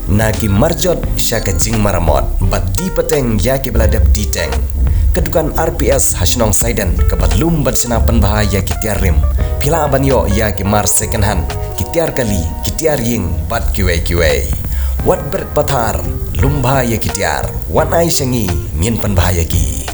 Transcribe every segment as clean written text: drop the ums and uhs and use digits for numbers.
Nagi marjot syaka jing maramot bat di peteng ya ki beladap di teng. Kedukan RPS Hasnong Saiden kebatlum bat senapan bahaya kitiar rim. Pila abanyo ya ki mar second hand kitiar kali kitiar ying bat kiwei. Wat bert patar lumba ya kitiar wan ai syangi ngin pan bahaya ki.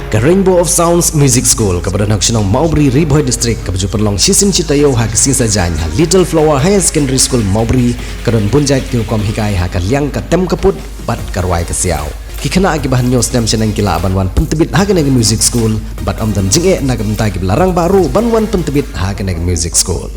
Ke Rainbow of Sounds Music School kepada Naksionong Maubri Riboy District kepada long sisin citayo ha kising sajan ha Little Flower Higher Secondary School Maubri kadon punjait kirukom hikai ha kalyang ka tem kaput bat karwai kesiau kikena agi bahan nyos dem seneng kila banwan pentebit ha keneg music school bat om dan jinge nagamta ki larang baru banwan pentebit ha keneg music school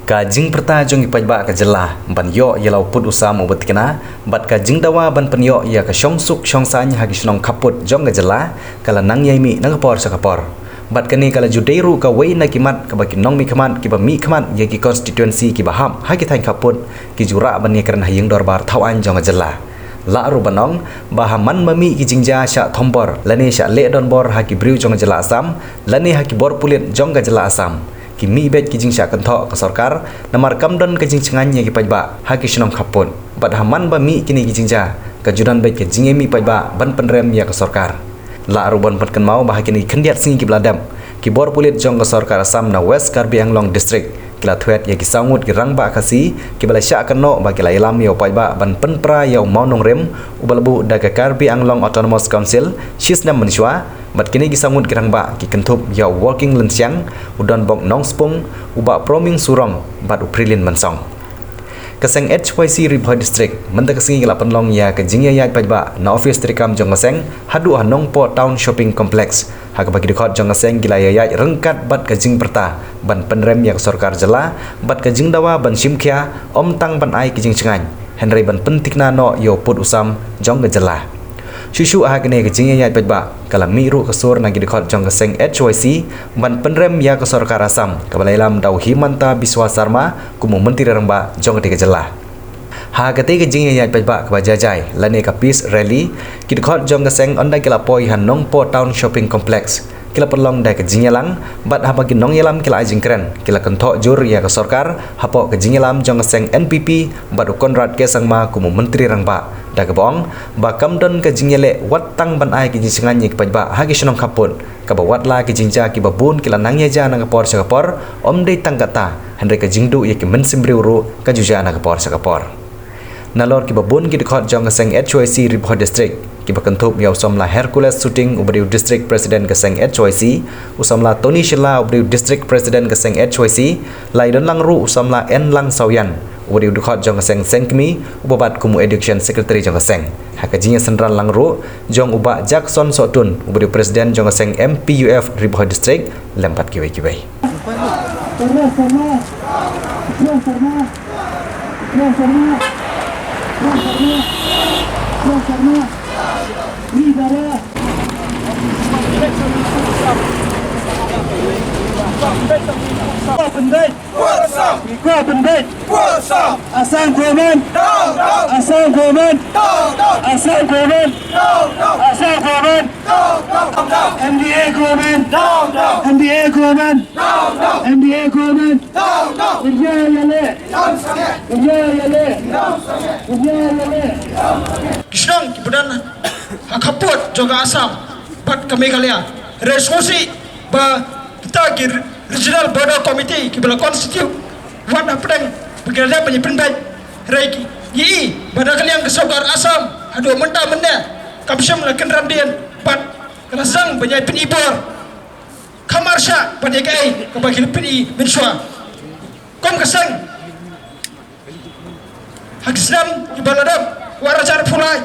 Kajing perta jong ipajba ka jelah ban yo yelau put usam ubet kena bat kajing dawa ban penyo ya ka syongsuk syongsanya hagi snong kaput jong ka jelah kala nang yaimi nang kapor sa kapor bat kani kala judeiru ka wei na kimat ka baki nong mi kamat ki ba mi kamat ya ki constituency ki baham hagi thain kaput ki jura ban ye karna hayeng dorbar thawan jong ka jelah la ru banong bahaman mami ki jingja sya thombor lani sya le don bor hagi briu jong ka jelah asam lani hagi bor pulit jong ka jelah asam kimi bet kijing sya kanto ke sarkar namar kamdon kijing cenganya ki pajba ha ki shnong khapun bat haman ba mi kini kijing ja kajudan bet kijing mi pajba ban penrem ya ke sarkar la aruban patkan mau bah kini khendiat singi ki bladam ki bor pulit jong ke sarkar asam na West Karbi Anglong district kila thuet ya ki sangut ki rangba khasi ki bala sya kanno ba kila ilam yo pajba ban penpra yo maunong rem ubalabu daga Karbi Anglong Autonomous Council shisnam menshwa bat kini gisangut kirangba ki kentup ya working lensiang udon bok nong spung uba proming surong bat uprilin mansong keseng HYC Riboy District menta kesingi kila penlong ya ke jingya ya pajba na office trikam jong keseng hadu hanong po town shopping complex ha ka bagi dekot jong keseng gila ya rengkat bat ke jing perta ban penrem ya sarkar jela bat ke jing dawa ban simkhia om tang ban ai ki jing cengan Henry ban pentikna no yo put usam jong ke jela Shushu aha kene ke jingya ya pajba kala miru kesur nagi dekot jong keseng HYC ban penrem ya ke sarkar asam kabalailam dau Himanta Biswa Sarma kumu menteri rengba jong ke jelah ha kate ke jingya ya pajba ka bajajai lane ka peace rally ki dekot jong keseng onda kila poi hanong po town shopping complex kila perlong dai ke jingya lang bat ha bagi nong yalam kila ajing keren kila kentok jur ya ke sarkar hapo ke jingya lam jong keseng NPP bat Konrad Kesangma kumu menteri rengba daga bong ba kamdon ka jingyele wat tang ban ai ki jinganyi ki pajba hagi shnong kapun ka ba wat la ki jinja ki babun kila nangya ja nang kapor sa kapor om dei tangkata henry ka jingdu ye ki mensimbriuru ka juja nang kapor sa kapor nalor ki babun ki dekhot jong kaseng HYC Riboy District ki bakantup ya usomla Hercules Shooting ubriu District President kaseng HYC usomla Tony Shila ubriu District President kaseng HYC laidon langru usomla En Lang Sauyan ubriu dekhot jong kaseng Sengkmi ubabat kumu Education Secretary jong kaseng hakajinya sendran langru jong uba Jackson Sotun ubriu Presiden jong kaseng MPUF Riboy District lempat kiwei Asal government, asal government, asal government, asal government, MDA government, MDA government, MDA government, India yale, India yale, India yale. Kisnong kemudian hakaput juga Assam bat ke Meghalaya resolusi ba kita ki regional border committee ki bela constitute wan apdang bekerja penyimpan reiki yi pada kalian ke saudara Assam adu mentah menda kapsam la kenran dian bat kelasang penyimpan ibor kamarsha pada kai ke bagi pini mensua kom kesang hakislam ki baladam warajar pulai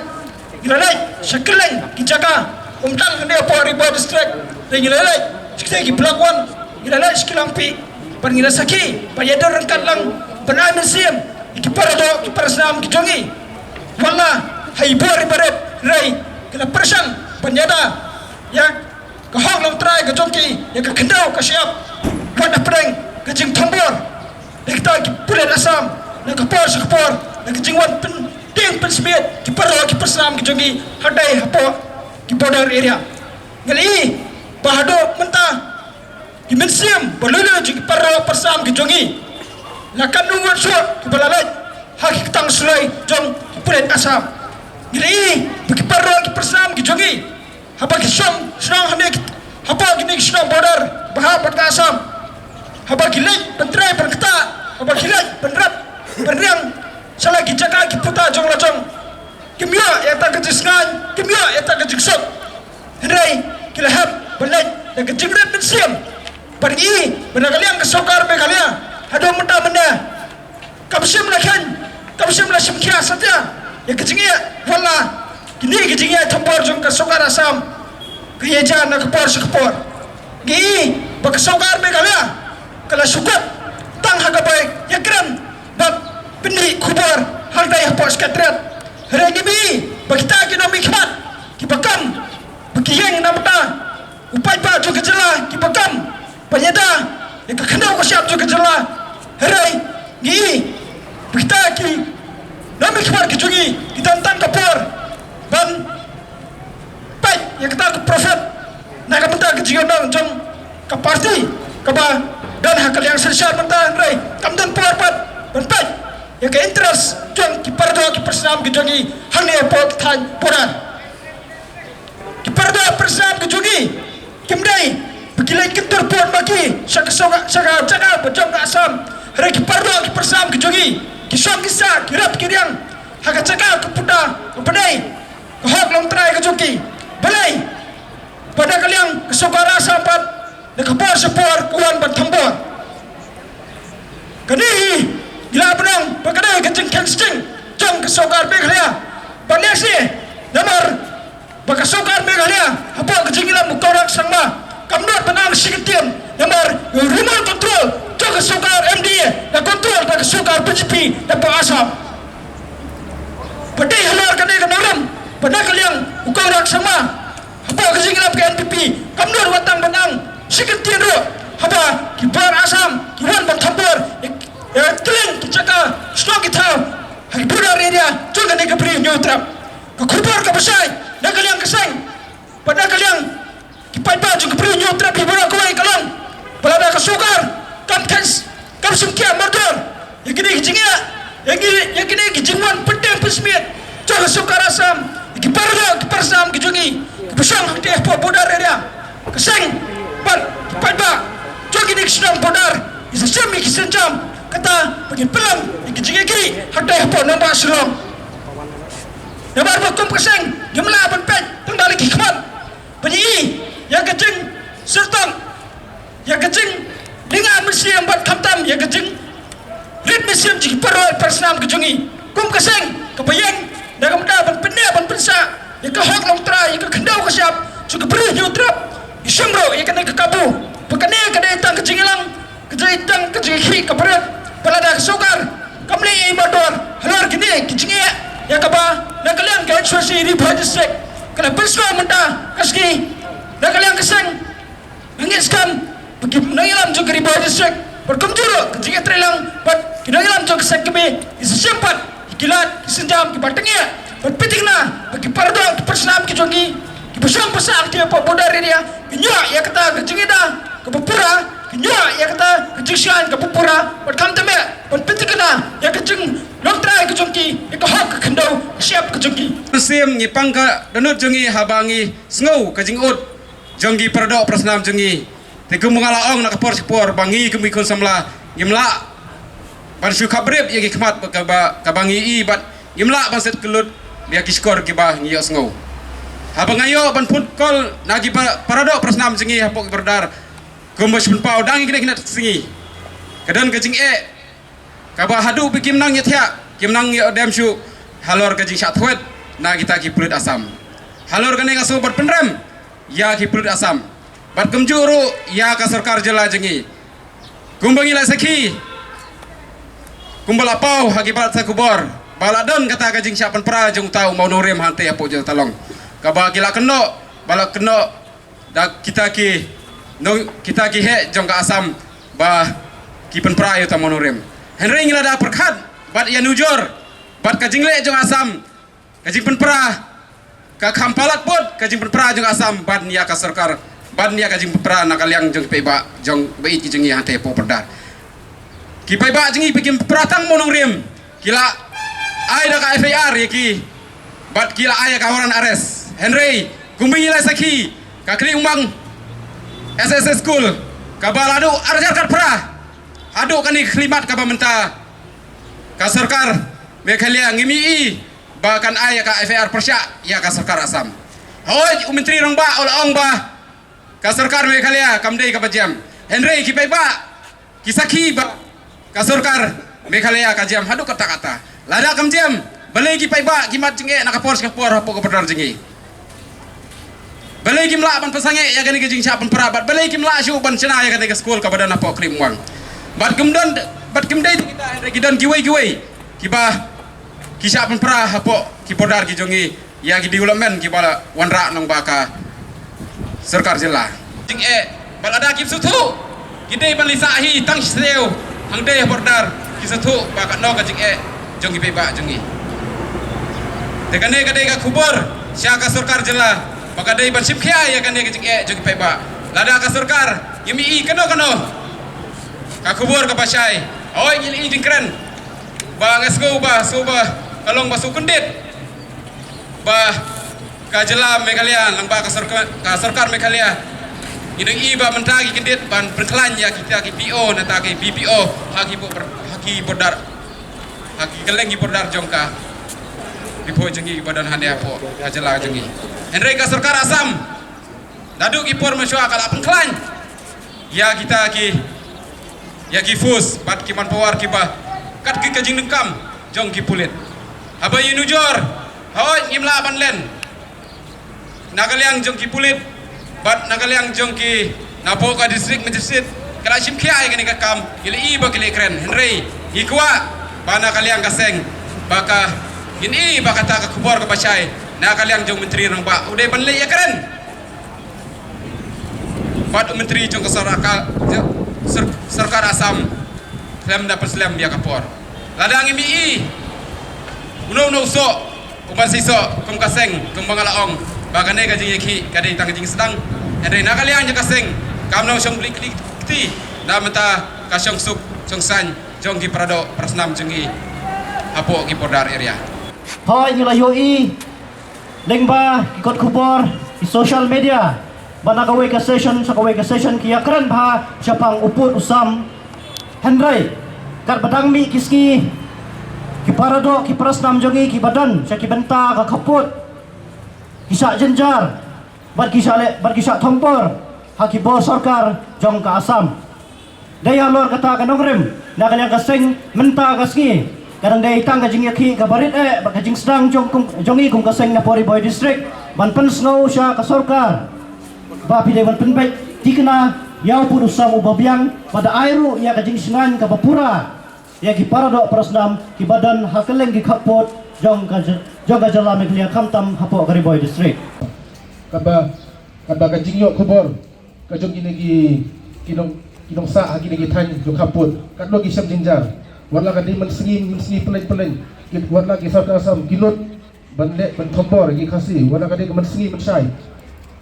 gilalai shakeleng kijaka umtang kene po Riboy District gilalai sikse ki blakwan gilalai skilampi pangina saki payador rengkat lang banai mensiam ki parado ki parasnam ki jongi wala haibor ibarat rai kena persang penyada ya ke hong long trai ke jongki ya ke kendau ke siap wana pedang ke jing tombor kita ki pulen Asam na ke por sekepor na ke jingwan pen ting pen smiet ki parado ki persnam ki jongi hadai hapo ki border area ngali bahado mentah di mensiam boleh juga para persam kejongi lakan nungut suat kebalalai hak tang sulai jong pulen Asam gili bagi parro ki persam ki jongi haba ki som senang hane haba gini ki senang border bahab kat Asam haba gilai pentrai berkata haba gilai penrat penriang salah ki jaga ki puta jong lajong kimya eta ka jisngan kimya eta ka jiksok hendai kilahab balai dan ke jingret ben siam pergi benagaliang ke sokar begalia hado menda menda kapsim lakan kapsim la simkia satya ya ke jingia wala kini ke jingia tempor jong ke sokar Asam kriya na kapor sekapor gi bak sokar begalia kala sukat tang hagabai yakram bab bendi kubur haldai hapos katret Regibi bakita kinomi khmat ki bakam bakiyeng namta upai pa jo kejela ki bakam panyada ek khandau ko siap jo kejela herai gi bakita ki nami khmat ki jogi ditantang kapor ban pai ya kata prophet naga menta ki jion jong ka parti ka ba dan hakal yang sesar menta herai kamdan por pat ban pai ya ke interest jong ki pardo ki persam ki jogi hane pot than poran ki pardo persam ki jogi kimdai begilai kentur pon bagi saka jaga bejong ka Asam hare ki pardo ki persam ki jogi ki som ki sa ki rap ki riang haga jaga ki puta bedai ko hok long trai ki jogi balai pada kaliang ke sokara sampat de kapor sepor kuan ban thambor kani gila benang berkadai kencing kencing jom ke sokar Meghalaya Bangladesh namar baka sokar Meghalaya apa kencing gila mukorak sangma kamnot benang sikitiam namar remote control jom ke sokar MDA na kontrol ke sokar BJP na pa Asam padai halar kadai kanaram pada kaliang mukorak sangma apa kencing gila ke NPP kamnot watang benang sikitiam ro apa kibar Asam kiwan bantambor teling jaga strong kita hari pura area juga ni kepri nyutrap ke kubur ke besai nak kalian kesang pada kalian kipai baju kepri nyutrap di bawah kuai kalang pelada ke sukar kam sumkia murder yang kini kijingia yang kini kijingwan pedang pesmiat jaga sukar Asam kiparlo kiparsam kijungi kipusang hati apa bodar area kesang ban kipai ba jogi ni kisang bodar isa semi kisenjam kata bagi pelang ikijingi kiri hadai apa nampak serong nampak hukum keseng jumlah benpet tengdali hikmat penyi yang kecing serta yang kecing dengan mesti yang buat kamtam yang kecing rit mesti yang jiki peroi persenam kejungi kum keseng kebayang dan kemudian benpenya benpensa yang kehok long terai yang kekendau kesiap juga beri nyutrap isyamro yang kena kekabu bukannya kena datang kecing hilang kejahitang kecing kiri keberat pelada sukar kamli motor halor gini kijingia ya kaba na kalian ke suasi di project kala pensko menta kaski na kalian keseng nangiskan bagi nangilam juga di project berkumjuro kijingia trelang bat nangilam juga sekebe is sempat kilat senjam kibatengia bat pitingna bagi pardo persam kijongi kibusang pasang dia bodar dia kinyo ya kata kijingia da kepura kinyo ya kata kejisian kepupura buat kam teme buat pitikna ya kejeng lontrai kejongki ya kahok kendau siap kejongki sim ngipang ka danut jongi habangi sngo kajing ut jonggi perdo prasnam jongi te mengalaong nak por sepor bangi kemikun samla ngimla ban su kabrib ya hikmat ka bangi i bat ngimla ban set kelut dia kiskor ki ba ngiyo sngo habangayo ban put kol nagi parado prasnam jongi hapok berdar kumbas penpau dangi kena kena singi kadan kajing kaba hadu bikim nang yatya kim nang yo dem shu halor kajing syatwet na kita ki pulut Asam halor kane ngaso bat penrem ya ki pulut Asam bat kemjuru ya ka sarkar jela jengi kumbangi la saki kumbal apau hagi bat sakubor baladon kata kajing syapan pra jung tau mau nurim hante apo je talong kaba gila keno balak keno da kita ki no kita ki he jong ka Asam ba ki pen pra yo tamonurem henry ngila da perkhat bat ya nujur bat ka jingle jong Asam ka jing pen pra ka khampalat pot ka jing pen pra jong Asam ban ya ka sarkar ban ya ka jing pra na kaliang jong pe ba jong bei ki jing ya hate po perdar Kipai ba jengi bikin peratang monong riem. Kila ai da ka FAR ya ki. Bat kila ai ka waran ares. Henry kumbi la saki. Ka kli umang SSS school. Ka baladu arjar kat pra. Adu kani klimat ka bamenta. Ka sarkar Meghalaya ngimi i bahkan ai ka FAR persya ya ka sarkar Asam. Hoi menteri rong ba ol ba. Ka sarkar Meghalaya kamdei ka bajam. Henry kipai ba kisaki ba ka sarkar Meghalaya ka jam hadu kata-kata. Lada kam jam balai kipai ba kimat jenge nakapor kapor hapo ka benar jengi. Balai kim la ban pasange ya gani gejing siap perabat. Balai kim la syu ban cina ya gani ke school ka badan apa krim wang. Bat kemdai kita Henry gidan giwai kiba kisah pera hapo kipodar kijongi ya ki development kibala wanra nang baka sarkar jilla. Jing balada kim sutu kidai ban lisahi tang seo hang dei bordar kisatu baka no ka jing jongi beba jongi. Dekane kadai ka kubur sia ka sarkar jilla. Maka dari ban sipkhia ya kan dia kecik jogi peba lada ka sarkar yemi i kano ka kubur ka pasai oi ngili i dingkren ba ngasgo ba kalong ba sukundit ba ka jela Meghalaya lang ba ka sarkar Meghalaya ideng i ba mentagi kendit ban berkelan ya kita ki PO na ta ki BPO haki bodar haki keleng ki bodar jongka dipo jengi badan hande apo ajela jengi Henry ka sarkar Asam dadu ki por masua kala pengklan ya kita ki fus bat ki man powar ki ba kat ki kajing dengkam jong ki pulit aba yunujor hoi ngimla ban len nagaliang jong ki pulit bat nagaliang jong ki napo ka distrik majlis kala sim kia ai ka kam ile i ba kile kren Henry ikwa bana kaliang kaseng baka ini baka ta ka kubor ka pasai na kaliang jong menteri rang ba udah ban le ya keren bat menteri jong sarkar Asam slam dapat slam dia kapor ladang imi uno so kumban siso kum kaseng kum bangalaong bagane ka jing ki kadai tang jing sedang ende na kaliang je kaseng kam no song blik ti na mata ka song suk song san jong ki prado prasnam jengi apo ki podar area Hoi nila yoi lengba ikut kubur di social media bana kawai ka session kiya keren bah siapang uput usam Henry kat badang mi kiski ki parado ki prasnam jongi ki badan sa ki benta ka kaput kisa jenjar bar kisa thompor ha ki bo sarkar jong ka Asam daya lor kata kanongrem na kanyang kaseng menta kaski kadang day tang kajing yaki kabarit kajing sedang jongi kung kaseng na Pori Boy District ban pensngaw siya ka sarkar ba piday ban penbay di kena yaw pun usam ubabyang pada airu ya kajing singan ka bapura ya ki parado prasnam ki badan hakeleng ki kapot jong ka jala Meghalaya kamtam hapo Pori Boy District kaba kajing yo kubor kajong ginigi kinong sa ginigi tan jo kapot kadlo gi sam jinjar warna kadi mensengi peleng warna ki sarkar Asam kilot ban thompor ki khasi warna kadi mensengi mensai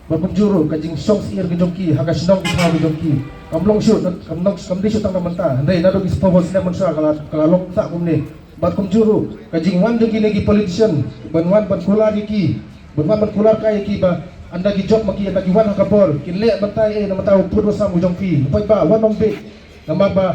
berpenjuru kajing song sir ki jongki haka sinong ki thaw ki jongki kamlong shoot kamdi shoot tang manta ndai nado ki sport sila mensa kala long sa kumne bat kumjuru kajing wan jongki lagi politician ban kula ki ban kula kai ki ba anda ki job maki anda ki wan hakapor kinle bantai na matau puro sam jongki pai ba wan nombe nama ba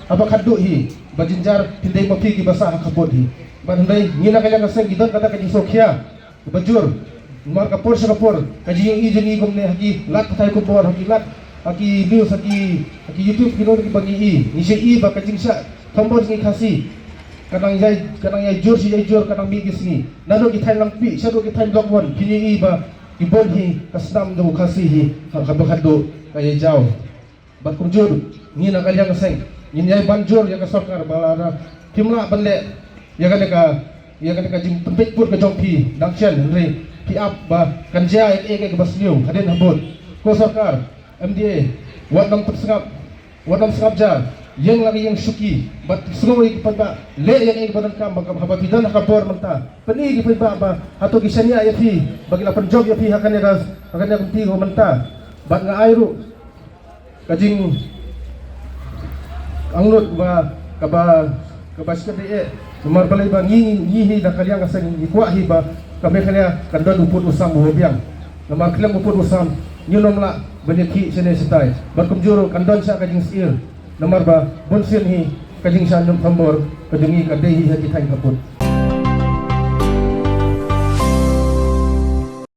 apa kaddu hi bajinjar pindai mapi ki basa hakapor hi ban ndai ngina kaya kaseng gidon kata kajing sokhia bajur mar kapor sa kapor kajing i jengi gomne haki lat thai kupor haki lat haki news haki YouTube kino ki bagi ni i ba kajing sa thombor ni khasi kanang yai jor kanang mi gisni nado ki thai lang pi sado ki thai block one kini i ba ibon hi kasnam do khasi hi habakado kaya jaw bat kumjur ni na kaliang kaseng ni yai banjur ya ka sarkar balana timla banle ya ka jing pempet put ka jongpi dangchen Henry pi up ba kanja ek basliu haden habot ko sarkar MDA wadam sengap jar yang lagi yang suki bat sungai pada le yang badan kam habat bidan kapor menta peni gi ba atau kisania ya pi bagi lapan job ya pi akan ya kunti ho menta bat nga airu kajing angnut ba kaba sikade nomor balai ba ngi da kaliang asang ngi kwa hi ba kami kalian kandan uput usam hobiang nomor kaliang uput usam nyunom la banyak sene setai bakum juro kandan sa kajing sir nomor ba bonsin hi kajing sa nom tambor kajingi kadehi hati tain kaput